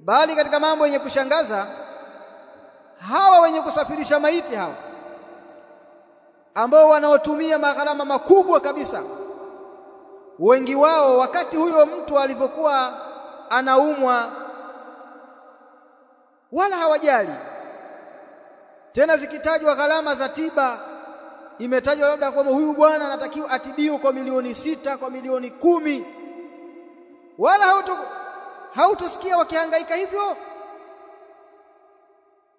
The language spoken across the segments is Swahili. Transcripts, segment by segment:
Bali katika mambo yenye kushangaza, hawa wenye kusafirisha maiti hawa ambao wanaotumia magharama makubwa kabisa, wengi wao wakati huyo mtu alipokuwa anaumwa wala hawajali tena. Zikitajwa gharama za tiba, imetajwa labda kwamba huyu bwana anatakiwa atibiwe kwa milioni 6, kwa milioni 10, wala hautosikia wakihangaika hivyo.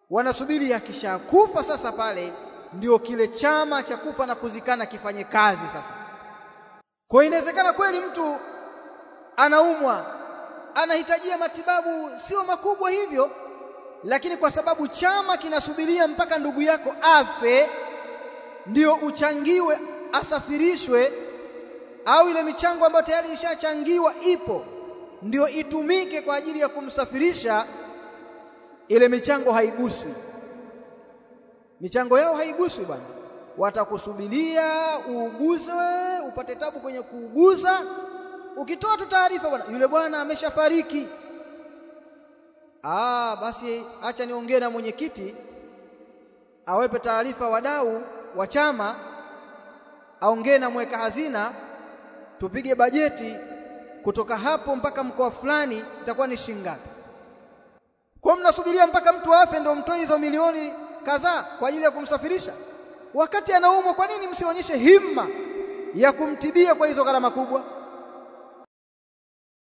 Wanasubiri akishakufa sasa, pale ndio kile chama cha kufa na kuzikana kifanye kazi sasa. Kwa inawezekana kweli mtu anaumwa, anahitajia matibabu sio makubwa hivyo, lakini kwa sababu chama kinasubiria mpaka ndugu yako afe ndio uchangiwe, asafirishwe, au ile michango ambayo tayari ishachangiwa ipo ndio itumike kwa ajili ya kumsafirisha, ile michango haiguswi. Michango yao haiguswi bwana. Watakusubiria uuguzwe, upate tabu kwenye kuuguza. Ukitoa tu taarifa, bwana yule bwana ameshafariki, basi acha niongee na mwenyekiti awepe taarifa wadau wa chama, aongee na mweka hazina, tupige bajeti kutoka hapo mpaka mkoa fulani itakuwa ni shilingi ngapi. Kwa mnasubiria mpaka mtu afe ndio mtoe hizo milioni kadhaa kwa ajili ya kumsafirisha, wakati anaumwa? Kwa nini msionyeshe himma ya kumtibia kwa hizo gharama kubwa?